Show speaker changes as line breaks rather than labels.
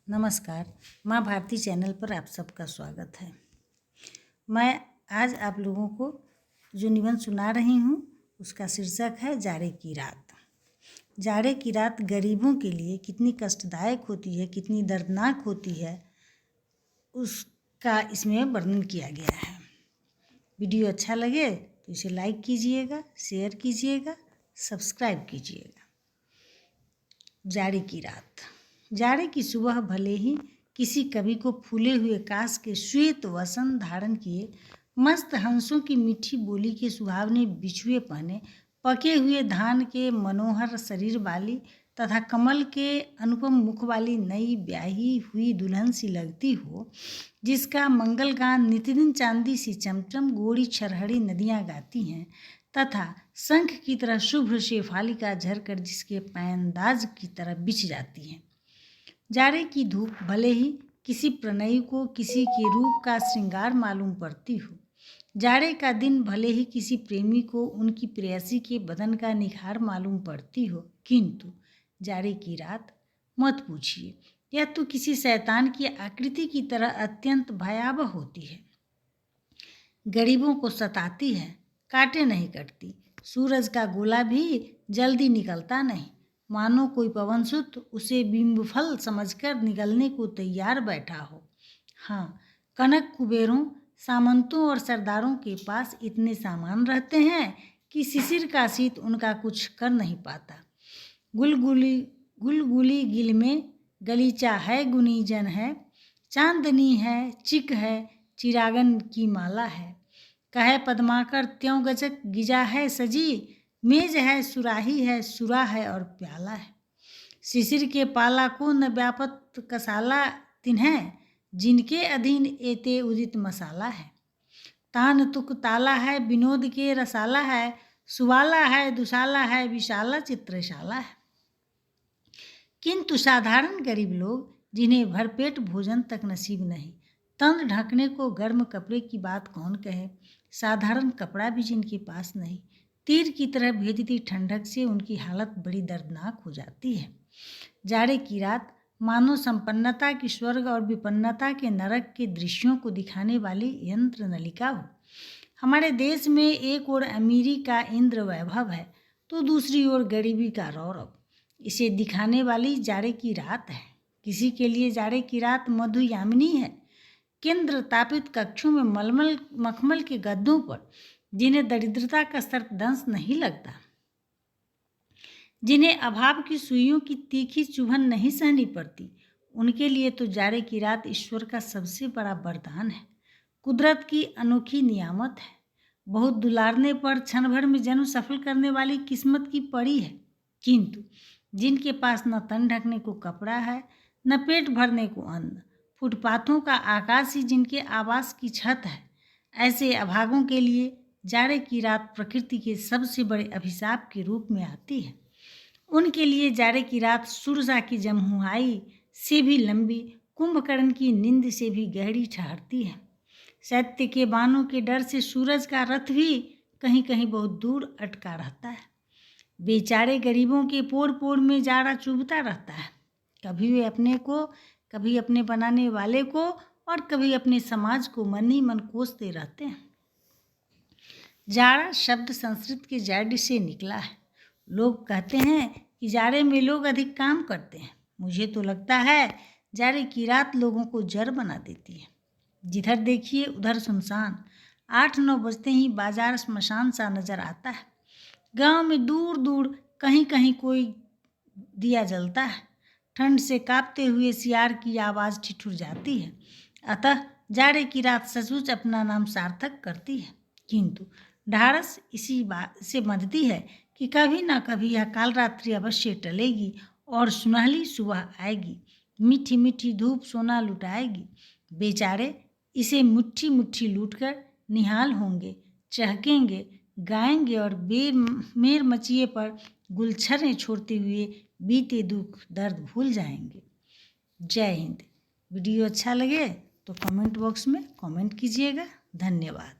नमस्कार, माँ भारती चैनल पर आप सबका स्वागत है। मैं आज आप लोगों को जो निबंध सुना रही हूँ उसका शीर्षक है जाड़े की रात। जाड़े की रात गरीबों के लिए कितनी कष्टदायक होती है, कितनी दर्दनाक होती है, उसका इसमें वर्णन किया गया है। वीडियो अच्छा लगे तो इसे लाइक कीजिएगा, शेयर कीजिएगा, सब्सक्राइब कीजिएगा। जाड़े की रात। जाड़े की सुबह भले ही किसी कवि को फूले हुए काश के श्वेत वसन धारण किए, मस्त हंसों की मीठी बोली के सुहावने बिछुए पहने, पके हुए धान के मनोहर शरीर वाली तथा कमल के अनुपम मुख वाली नई ब्याही हुई दुल्हन सी लगती हो, जिसका मंगल गान नित्यदिन चांदी सी चमचम गोरी छरहरी नदियाँ गाती हैं तथा शंख की तरह शुभ्र शेफालिका झरकर जिसके पैंदाज की तरह बिछ जाती हैं। जाड़े की धूप भले ही किसी प्रणयी को किसी के रूप का श्रृंगार मालूम पड़ती हो, जाड़े का दिन भले ही किसी प्रेमी को उनकी प्रेयसी के बदन का निखार मालूम पड़ती हो, किंतु जाड़े की रात मत पूछिए, यह तो किसी शैतान की आकृति की तरह अत्यंत भयावह होती है। गरीबों को सताती है, काटे नहीं कटती। सूरज का गोला भी जल्दी निकलता नहीं, मानो कोई पवनसुत उसे बिंबफल समझकर निगलने को तैयार बैठा हो। हाँ, कनक कुबेरों, सामंतों और सरदारों के पास इतने सामान रहते हैं कि शिशिर का शीत उनका कुछ कर नहीं पाता। गुलगुली गिल में गलीचा है, गुनीजन है, चांदनी है, चिक है, चिरागन की माला है, कहे पद्माकर त्यों गजक गिजा है सजी, मेज है, सुराही है, सुरा है और प्याला है। शिशिर के पाला को न व्यापत कसाला तिन्हें, जिनके अधीन एते उदित मसाला है। तान तुक ताला है, विनोद के रसाला है, सुवाला है, दुशाला है, विशाला चित्रशाला है। किंतु साधारण गरीब लोग, जिन्हें भरपेट भोजन तक नसीब नहीं, तन ढकने को गर्म कपड़े की बात कौन कहे, साधारण कपड़ा भी जिनके पास नहीं, तीर की तरह भेजती ठंडक से उनकी हालत बड़ी दर्दनाक हो जाती है। जाड़े की रात मानो संपन्नता की स्वर्ग और विपन्नता के नरक के दृश्यों को दिखाने वाली यंत्र नलिका हो। हमारे देश में एक ओर अमीरी का इंद्र वैभव है तो दूसरी ओर गरीबी का रौरव। इसे दिखाने वाली जाड़े की रात है। किसी के लिए जाड़े की रात मधुयामिनी है। केंद्र तापित कक्षों में मलमल मखमल के गद्दों पर, जिन्हें दरिद्रता का सर्पदंश नहीं लगता, जिन्हें अभाव की सुइयों की तीखी चुभन नहीं सहनी पड़ती, उनके लिए तो जाड़े की रात ईश्वर का सबसे बड़ा वरदान है, कुदरत की अनोखी नियामत है। बहुत दुलारने पर क्षण भर में जन्म सफल करने वाली किस्मत की पड़ी है। किंतु जिनके पास न तन ढकने को कपड़ा है, न पेट भरने को अन्न, फुटपाथों का आकाश ही जिनके आवास की छत है, ऐसे अभागों के लिए जाड़े की रात प्रकृति के सबसे बड़े अभिशाप के रूप में आती है। उनके लिए जाड़े की रात सुरसा की जमहुआई से भी लंबी, कुंभकर्ण की नींद से भी गहरी ठहरती है। सत्य के बाणों के डर से सूरज का रथ भी कहीं कहीं बहुत दूर अटका रहता है। बेचारे गरीबों के पोर पोर में जाड़ा चुभता रहता है, कभी वे अपने को, कभी अपने बनाने वाले को और कभी अपने समाज को मन ही मन कोसते रहते हैं। जाड़ा शब्द संस्कृत के जैड से निकला है। लोग कहते हैं कि जाड़े में लोग अधिक काम करते हैं। मुझे तो लगता है जाड़े की रात लोगों को जड़ बना देती है। जिधर देखिए उधर सुनसान। 8-9 बजते ही बाजार श्मशान सा नजर आता है। गांव में दूर दूर कहीं कहीं कोई दिया जलता है। ठंड से कांपते हुए सियार की आवाज़ ठिठुर जाती है। अतः जाड़े की रात सचमुच अपना नाम सार्थक करती है। किंतु ढाढ़स इसी बात से बंधती है कि कभी ना कभी यह काल रात्रि अवश्य टलेगी और सुनहली सुबह आएगी। मीठी मीठी धूप सोना लुटाएगी। बेचारे इसे मुट्ठी मुट्ठी लूटकर निहाल होंगे, चहकेंगे, गाएंगे और बेमेर मचिए पर गुलछर्रें छोड़ते हुए बीते दुख दर्द भूल जाएंगे। जय हिंद। वीडियो अच्छा लगे तो कमेंट बॉक्स में कमेंट कीजिएगा। धन्यवाद।